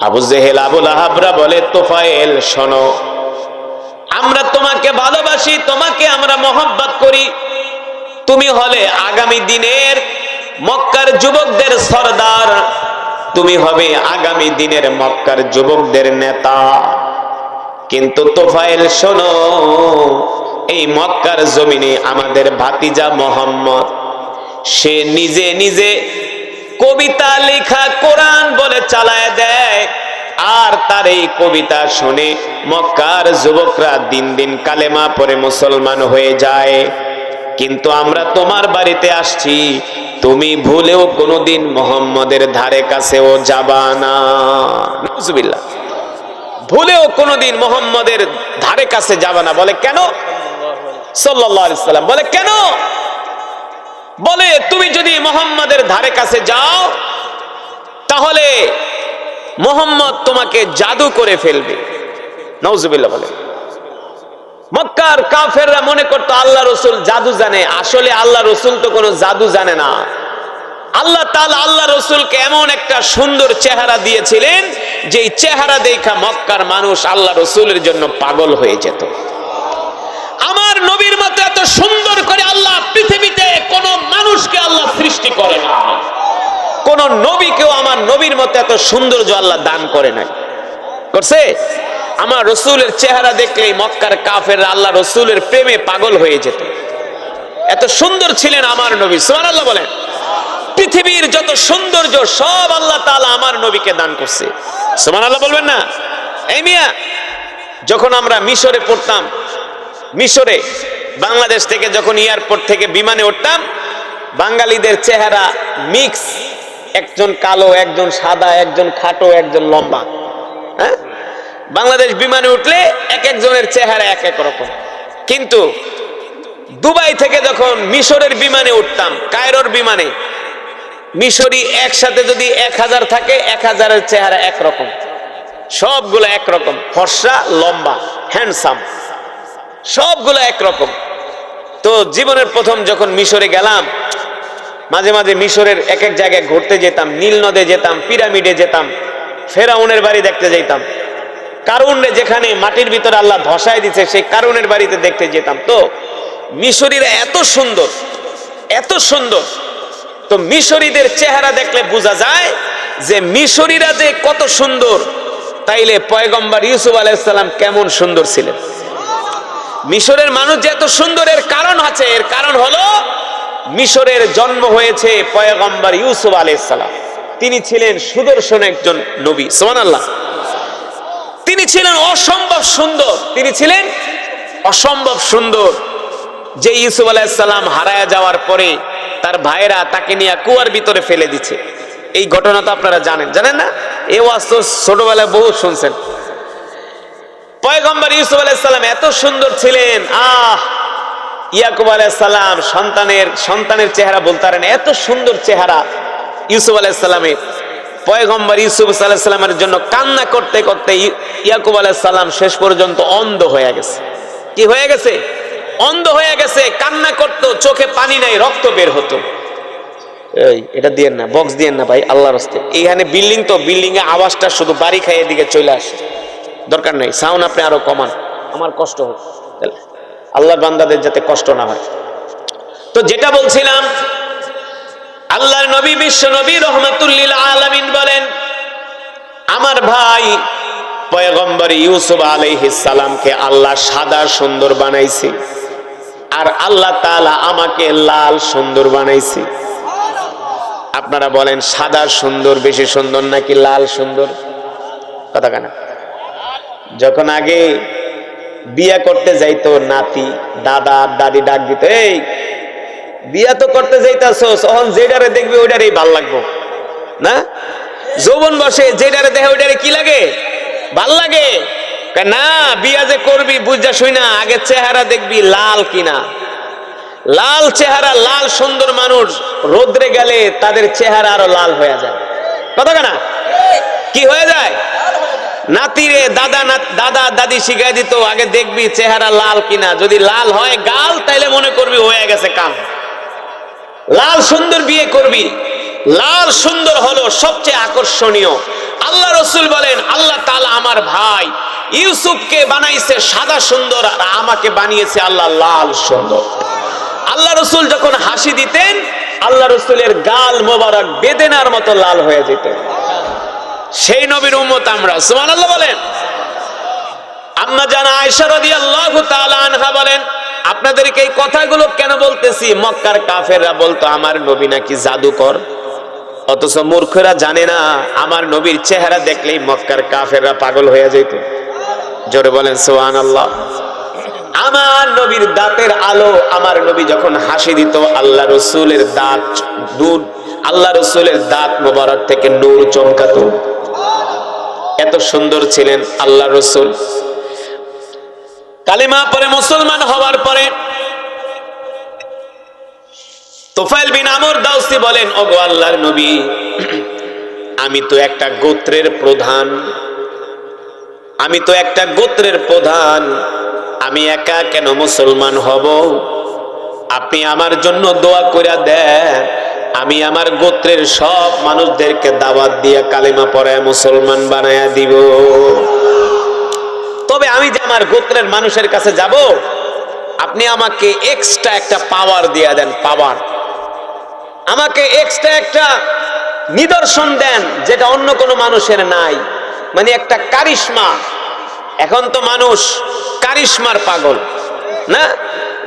আবু জেহেল, আবু লাহাবরা বলে, তোফাইল শোনো, আমরা তোমাকে ভালোবাসি, তোমাকে আমরা মহব্বত করি। তুমি হলে আগামী দিনের মক্কার যুবকদের সরদার, তুমি হবে আগামী দিনের মক্কার যুবকদের নেতা। কিন্তু তোফাইল শোনো, এই মক্কার জমিনে আমাদের ভাতিজা মোহাম্মদ, সে নিজে নিজে কবিতা লেখা কোরআন বলে চালায় দেয়, আর তার এই কবিতা শুনে মক্কার যুবকরা দিন দিন কালেমা পড়ে মুসলমান হয়ে যায়। কিন্তু আমরা তোমার বাড়িতে আসছি, তুমি ভুলেও কোনোদিন মুহাম্মদের ধারে কাছেও যাবা না। নাউজুবিল্লাহ। ভুলেও কোনোদিন মুহাম্মদের ধারে কাছে যাবা না। বলে কেন? সাল্লাল্লাহু আলাইহি সাল্লাম বলে কেন? বলে তুমি যদি মুহাম্মদের ধারে কাছে যাও, তাহলে মুহাম্মদ তোমাকে জাদু করে ফেলবে। নাউজুবিল্লাহ। বলে মক্কার কাফেররা মনে করতো আল্লাহ রসুল জাদু জানে। আসলে আল্লাহ রসুল তো কোনো জাদু জানে না। আল্লাহ তাআলা আল্লাহ রসুলকে এমন একটা সুন্দর চেহারা দিয়েছিলেন, যে চেহারা দেখা মক্কার মানুষ আল্লাহ রসুলের জন্য পাগল হয়ে যেত। আমার নবীর মতো এত সুন্দর করে আল্লাহ পৃথিবীতে কোন মানুষকে আল্লাহ সৃষ্টি করে না। কোন নবীকেও আমার নবীর মতো এত সৌন্দর্য আল্লাহ দান করে নাই। করছে? আমার রসুলের চেহারা দেখলেই মক্কার কাফেররা আল্লাহ রসুলের প্রেমে পাগল হয়ে যেত। এত সুন্দর ছিলেন আমার নবী। সুবহানাল্লাহ বলেন। পৃথিবীর যত সৌন্দর্য সব আল্লাহ তাআলা আমার নবীকে দান করছে। সুবহানাল্লাহ বলবেন না? এই মিয়া, যখন আমরা মিশরে পড়তাম, মিশরে বাংলাদেশ থেকে যখন এয়ারপোর্ট থেকে বিমানে উঠতাম, বাঙালিদের চেহারা মিক্স, একজন কালো, একজন সাদা, একজন খাটো, একজন লম্বা। হ্যাঁ, বাংলাদেশ বিমানে উঠলে এক একজনের চেহারা এক এক রকম। কিন্তু দুবাই থেকে যখন মিশরের বিমানে উঠতাম, কায়রোর বিমানে, মিশরি একসাথে যদি 1000 থাকে, 1000-এর চেহারা একরকম, সবগুলো একরকম, ফর্সা, লম্বা, হ্যান্ডসাম, সবগুলো একরকম। তো জীবনের প্রথম যখন মিশরে গেলাম, মাঝে মাঝে মিশরের এক এক জায়গায় ঘুরতে যেতাম, নীল নদে যেতাম, পিরামিডে যেতাম, ফেরাউনের বাড়ি দেখতে যেতাম, কারুনে যেখানে মাটির ভিতরে আল্লাহ ধসায় দিচ্ছে সেই কারুনের বাড়িতে দেখতে যেতাম। তো মিশরীরা এত সুন্দর, এত সুন্দর। তো মিশরীদের চেহারা দেখলে বোঝা যায় যে মিশরীরা যে কত সুন্দর, তাইলে পয়গম্বর ইউসুফ আলাইহিস সালাম কেমন সুন্দর ছিলেন। মিশরের মানুষ যে এত সুন্দর, এর কারণ আছে। এর কারণ হলো মিশরের জন্ম হয়েছে পয়গম্বর ইউসুফ আলাইহিস সালাম। তিনি ছিলেন সুদর্শন একজন নবী। সুবহানাল্লাহ। তিনি ছিলেন অসম্ভব সুন্দর, তিনি ছিলেন অসম্ভব সুন্দর। যে ইউসুফ আলাইহিস সালাম হারায়া যাওয়ার পরে তার ভাইরা তাকে নিয়ে কুয়ার ভিতরে ফেলে দিচ্ছে, এই ঘটনা তো আপনারা জানেন, জানেন না? এই ওয়াজ তো ছোটবেলায় বহু শুনছেন। পয়গম্বর ইউসুফ আলাইহিস সালাম এত সুন্দর ছিলেন, ইয়াকুব আলাইহিস সালাম সন্তানের চেহারা বলতে পারেন, এত সুন্দর চেহারা ইউসুফ আলাইহিস সালামের। পয়গম্বর ইউসুফ আলাইহিস সালামের জন্য কান্না করতে করতে ইয়াকুব আলাইহিস সালাম শেষ পর্যন্ত অন্ধ হয়ে গেছে। কি হয়ে গেছে? অন্ধ হয়ে গেছে। কান্না করতো, চোখে পানি নাই, রক্ত বের হতো। এই এটা দিয়েন না, বক্স দিয়েন না ভাই, আল্লাহর রাস্তায়। এইখানে বিল্ডিং, তো বিল্ডিং এ আওয়াজটা শুধু বাড়ি খাইয়ে দিকে চলে আসে, দরকার নেই। সাউন্ড আপনি আরো কমান, আমার কষ্ট হোক, আল্লাহর বান্দাদের যাতে কষ্ট না হয়। তো যেটা বলছিলাম, আল্লাহর নবী, বিশ্ব নবী রহমাতুল লিল আলামিন বলেন, আমার ভাই পয়গম্বর ইউসুফ আলাইহিস সালামকে আল্লাহ সাদা সুন্দর বানাইছে, আর আল্লাহ তাআলা আমাকে লাল সুন্দর বানাইছে। আপনারা বলেন, সাদা সুন্দর বেশি সুন্দর নাকি লাল সুন্দর? কথা কেন? যখন আগে বিয়া করতে যাইতো, নাতি, দাদা, দাদি ডাক দিত, এই বিয়া তো করতে যাইতাছস, তখন যেটারে দেখবি ওইটারই ভাল লাগবো না? যৌবন বসে যেটারে দেখে ওইটারে কি লাগে? ভাল লাগে না? বিয়া যে করবি বুঝা শুই না, আগে চেহারা দেখবি লাল কিনা। লাল চেহারা, লাল সুন্দর মানুষ রোদ্রে গেলে তাদের চেহারা আরো লাল হয়ে যায়। কথা কেনা? কি হয়ে যায়? নাতিরে দাদা দাদি শিখাই দিত, আগে দেখবি চেহারা লাল কিনা, যদি লাল হয় গাল, তাইলে মনে করবি হয়ে গেছে কাম। লাল সুন্দর বিয়ে করবি। লাল সুন্দর হলো সবচেয়ে আকর্ষণীয়। আল্লাহ রাসূল বলেন, আল্লাহ তাআলা আমার ভাই ইউসুফকে বানাইছে সাদা সুন্দর, আর আমাকে বানিয়েছে আল্লাহ লাল সুন্দর। আল্লাহ রাসূল যখন হাসি দিতেন, আল্লাহ রাসূলের গাল মোবারক বেদেনার মতো লাল হয়ে যেত। সেই নবীর উম্মত আমরা। সুবহানাল্লাহ বলেন। আম্মা জানা আয়েশা রাদিয়াল্লাহু তাআলা আনহা বলেন, আপনাদেরকে এই কথাগুলো কেন বলতেছি? মক্কার কাফেররা বলতো আমার নবী নাকি জাদুকর, অথচ মূর্খরা জানে না আমার নবীর চেহারা দেখলেই মক্কার কাফেররা পাগল হয়ে যেত। জোরে বলেন সুবহানাল্লাহ। আমার নবীর দাঁতের আলো, আমার নবী যখন হাসি দিত, আল্লাহ রাসূলের দাঁত নূর, আল্লাহ রাসূলের দাঁত মোবারক থেকে নূর চমকাতো। এত সুন্দর ছিলেন আল্লাহ রাসূল। কালিমা পরে মুসলমান হওয়ার পরে তুফাইল বিন আমর দাউসি বলেন, ওগো আল্লাহর নবী, আমি তো একটা গোত্রের প্রধান, আমি তো একটা গোত্রের প্রধান, আমি একা কেন মুসলমান হব? আপনি আমার জন্য দোয়া কইরা দেন, আমি আমার গোত্রের সব মানুষদেরকে দাওয়াত দিয়ে কালিমা পড়ায় মুসলমান বানায়া দিব। তবে আমি যে আমার গোত্রের মানুষের কাছে যাব, আপনি আমাকে এক্সট্রা একটা পাওয়ার দিয়ে দেন, পাওয়ার। আমাকে এক্সট্রা একটা নিদর্শন দেন যেটা অন্য কোনো মানুষের নাই, মানে একটা কারিশমা। এখন তো মানুষ কারিশমার পাগল না,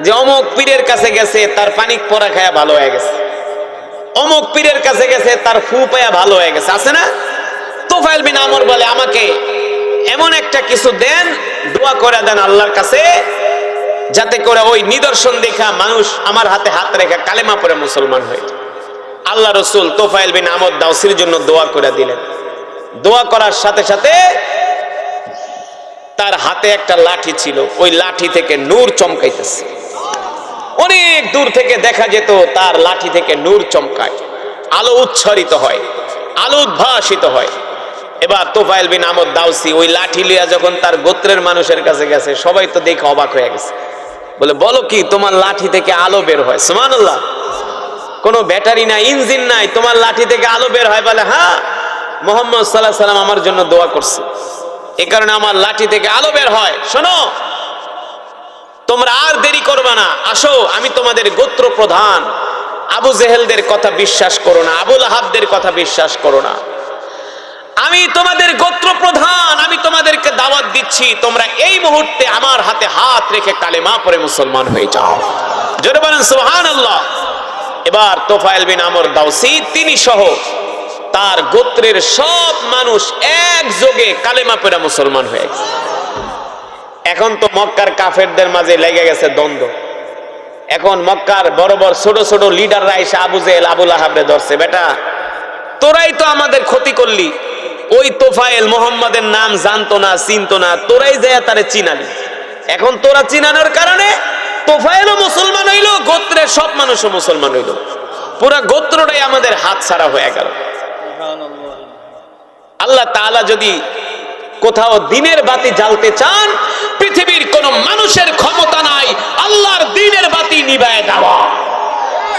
যে অমুক পীরের কাছে গেছে, তার পানি পরা খায়া ভালো হয়ে গেছে, অমুক অমুক পীরের কাছে গেছে, তার ফু পায়া ভালো হয়ে গেছে, আছে না? তুফাইল বিন আমর বলে, আমাকে এমন একটা কিছু দেন, দোয়া করে দেন আল্লাহর কাছে, যাতে করে ওই নিদর্শন দেখা মানুষ আমার হাতে হাত রেখে কালেমা পড়ে মুসলমান হয়ে যায়। আল্লাহ রসুল তুফাইল বিন আমর দাউসির জন্য দোয়া করে দিলেন। দোয়া করার সাথে সাথে তার হাতে একটা লাঠি ছিল, ওই লাঠি থেকে নূর চমকাইতেছে। অনেক দূর থেকে দেখা যেত তার লাঠি থেকে নূর চমকায়, আলো উচ্ছারিত হয়, আলো উদ্ভাসিত হয়। এবার তুফাইল বিন আমর দাউসি ওই লাঠি লিয়া যখন তার গোত্রের মানুষের কাছে গেছে, সবাই তো দেখে অবাক হয়ে গেছে। বলে, বলো কি, তোমার লাঠি থেকে আলো বের হয়? সুবহানাল্লাহ। কোনো ব্যাটারি নাই, ইঞ্জিন নাই, তোমার লাঠি থেকে আলো বের হয়? বলে, হ্যাঁ, মুহাম্মদ সাল্লাল্লাহু আলাইহি সাল্লাম আমার জন্য দোয়া করছে, এই কারণে আমার লাঠি থেকে আলো বের হয়। শোনো, তোমরা আর দেরি করবে না, আসো, আমি তোমাদের গোত্র প্রধান আবু জেহেলদের কথা বিশ্বাস করো না, আবুল আহাবদের কথা বিশ্বাস করো না, আমি তোমাদের গোত্র প্রধান, আমি তোমাদেরকে দাওয়াত দিচ্ছি, তোমরা এই মুহূর্তে আমার হাতে হাত রেখে কালেমা পড়ে মুসলমান হয়ে যাও। জোরে বলেন সুবহানাল্লাহ। এবার তুফাইল বিন আমর দাউসি তিনি সহ তার গোত্রের সব মানুষ একযোগে কালেমা পড়ে মুসলমান হয়ে গেছে। এখন তো মক্কার কাফেরদের মাঝে লেগে গেছে দ্বন্দ্ব। এখন মক্কার বড় বড় ছোট ছোট লিডাররা এসে আবু জেহেল আবুল আহাবরে ধরছে, বেটা তোরাই তো আমাদের ক্ষতি করলি, ওই তোফায়েল মোহাম্মদের নাম জানতো না, চিনতো না, তোরাই যায় তারে চিনালি। এখন তোরা চিনানোর কারণে তোফায়েলও মুসলমান হইল, গোত্রের সব মানুষও মুসলমান হইল, পুরা গোত্রটাই আমাদের হাত ছাড়া হয়ে গেল। আল্লাহ তাআলা যদি কোথাও দিনের বাতি জ্বালতে চান, পৃথিবীর কোন মানুষের ক্ষমতা নাই আল্লাহর দিনের বাতি নিভায় দেওয়া।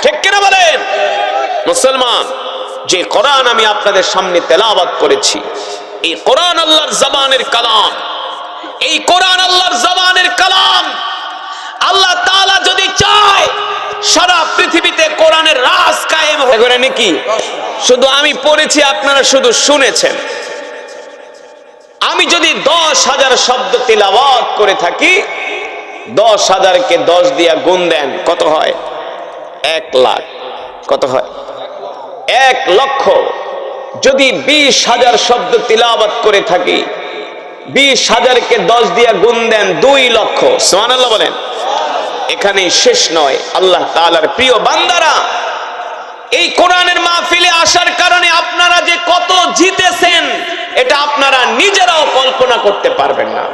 ঠিক কিনা বলেন? মুসলমান, যে কোরআন আমি আপনাদের সামনে তেলাওয়াত করেছি, এই কোরআন আল্লাহর জবানের কালাম, এই কোরআন আল্লাহর জবানের কালাম। আল্লাহ তাআলা যদি চায় সারা পৃথিবীতে কোরআনের রাজ কায়েম হয়ে গেলে নাকি শুধু আমি পড়েছি, আপনারা শুধু শুনেছেন। আমি যদি 10,000 শব্দ তিলাওয়াত করে থাকি, 10,000 কে 10 দিয়া গুণ দেন, কত হয়? 1 লাখ। কত হয়? 1 লক্ষ। যদি 20,000 শব্দ তিলাওয়াত করে থাকি, 20,000 কে 10 দিয়া গুণ দেন, 2 লক্ষ। সুবহানাল্লাহ বলেন। এখানেই শেষ নয়। আল্লাহ তাআলার প্রিয় বান্দারা, এই কোরআনের মাহফিলে আসার কারণে আপনারা যে কত জিতেছেন, এটা আপনারা নিজেরাও কল্পনা করতে পারবেন না।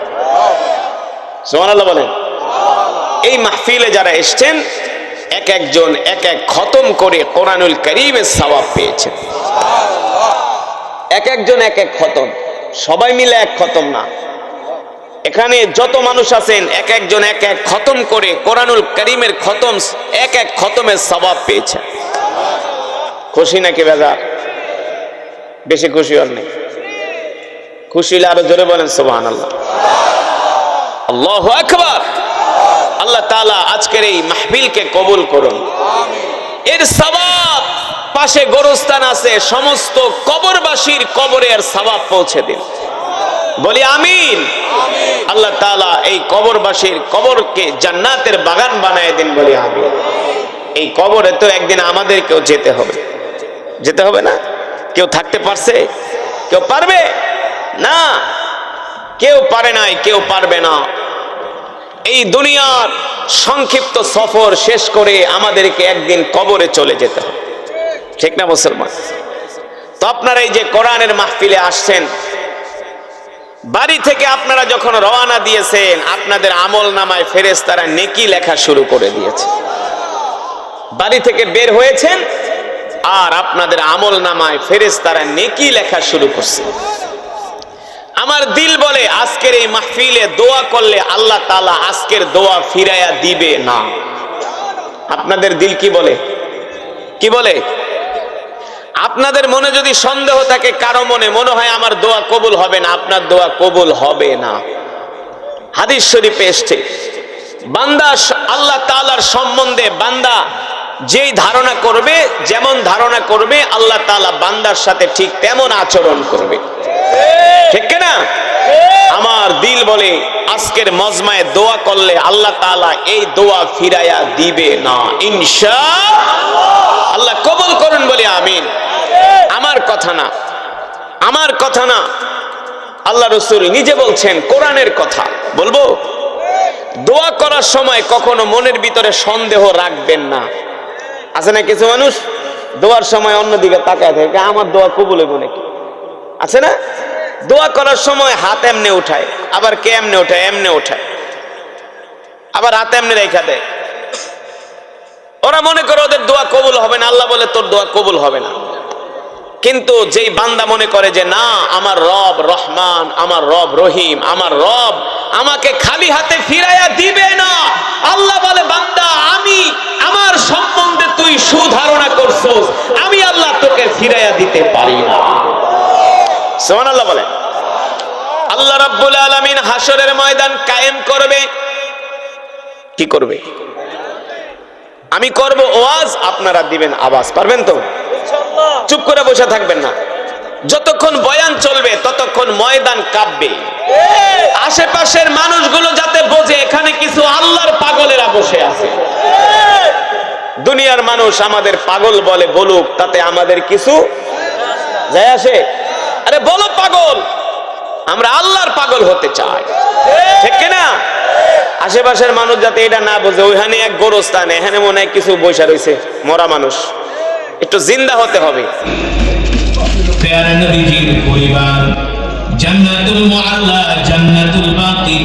সুবহানাল্লাহ বলেন। এই মাহফিলে যারা এসেছেন, এক একজন এক এক খতম করে কোরআনুল কারীমের সওয়াব পেয়েছেন। এক একজন এক এক খতম, সবাই মিলে এক খতম না। এখানে যত মানুষ আছেন, এক একজন এক এক খতম করে কোরআনুল কারীমের খতম, এক এক খতমের সওয়াব পেয়েছেন। খুশি নাকি বেজার? বেশি খুশি হন নাই? খুশি হলে আরো জোরে বলেন সুবহানাল্লাহ। আল্লাহু আকবার। আল্লাহ তাআলা আজকের এই মাহফিলকে কবুল করুন। এর সওয়াব পাশে গোরস্থান আছে, সমস্ত কবরবাসীর কবরে এর সওয়াব পৌঁছে দিন। বলি আমিন। আল্লাহ তাআলা এই কবরবাসীর কবরকে জান্নাতের বাগান বানায় দিন। বলি আমিন। এই কবরে তো একদিন আমাদেরকেও যেতে হবে, যেতে হবে না? কেউ থাকতে পারছে? কেউ পারবে না, কেউ পারে নাই, কেউ পারবে না। এই দুনিয়ার সংক্ষিপ্ত সফর শেষ করে আমাদেরকে একদিন কবরে চলে যেতে হবে, ঠিক না মুসলমান? তো আপনারা এই যে কোরআনের মাহফিলে আসছেন, বাড়ি থেকে আপনারা যখন রওনা দিয়েছেন, আপনাদের আমল নামায় ফেরেশতারা নেকি লেখা শুরু করে দিয়েছে। বাড়ি থেকে বের হয়েছেন আর আপনাদের আমল নামায় ফেরেশতারা নেকি লেখা শুরু করছে। আমার দিল বলে আজকের এই মাহফিলে দোয়া করলে আল্লাহ তাআলা আজকের দোয়া ফিরাইয়া দিবে না। আপনাদের দিল কি বলে? কি বলে? আপনাদের মনে যদি সন্দেহ থাকে, কারো মনে হয় আমার দোয়া কবুল হবে না, আপনার দোয়া কবুল হবে না। হাদিস শরীফে এসেছে, বান্দা আল্লাহ তাআলার সম্বন্ধে বান্দা যেই ধারণা করবে, যেমন ধারণা করবে, আল্লাহ তাআলা বান্দার সাথে ঠিক তেমন আচরণ করবে, ঠিক না? আমার দিল বলে আজকের মজমায় দোয়া করলে আল্লাহ তাআলা এই দোয়া ফিরাইয়া দিবে না ইনশাআল্লাহ। আল্লাহ কবুল করুন বলে আমি। আমার কথা না, আমার কথা না, আল্লাহ রাসূল নিজে বলছেন, কোরআনের কথা বলবো। দোয়া করার সময় কখনো মনের ভিতরে সন্দেহ রাখবেন না। আছে না কিছু মানুষ দোয়ার সময় অন্যদিকে তাকায় থাকে, আমার দোয়া কবুল হইব নাকি, আছে না? দোয়া করার সময় হাত এমনে উঠায়, আবার কে এমনে উঠায়, এমনে উঠায়, আবার হাত এমনে রেখা দেয়। ওরা মনে করে ওদের দোয়া কবুল হবে না, আল্লাহ বলে তোর দোয়া কবুল হবে না। কিন্তু যেই বান্দা মনে করে যে না, আমার রব রহমান, আমার রব রহিম, আমার রব আমাকে খালি হাতে ফিরাইয়া দিবে না, আল্লাহ বলে বান্দা আমি আমার সম্বন্ধে তুই সুধারণা করছস, আমি আল্লাহ তোকে ফিরাইয়া দিতে পারি না। সুবহানাল্লাহ বলে। আল্লাহ রাব্বুল আলামিন হাসরের ময়দান কায়েম করবে। কি করবে? আমি করব ওয়াজ, আপনারা দিবেন আওয়াজ। পারবেন তো? চুপ করে বসে থাকবেন না। যতক্ষণ বয়ান চলবে ততক্ষণ ময়দান কাঁপবে। আশেপাশের মানুষগুলো যাতে বোঝে এখানে কিছু আল্লাহর পাগলেরা বসে আছে। দুনিয়ার মানুষ আমাদের পাগল বলে, বলুক, তাতে আমাদের কিছু যায় আসে? আরে বলো পাগল, আমরা আল্লাহর পাগল হতে চাই, ঠিক কিনা? আশেপাশের মানুষ যাতে এটা না বোঝে, ওইখানে এক গোরস্থান, এখানে মনে হয় কিছু বসে রয়েছে মরা মানুষ, একটু জিন্দা হতে হবে। প্যারা নবীজির পরিবার জান্নাতুল মুআল্লা, জান্নাতুল বাকি।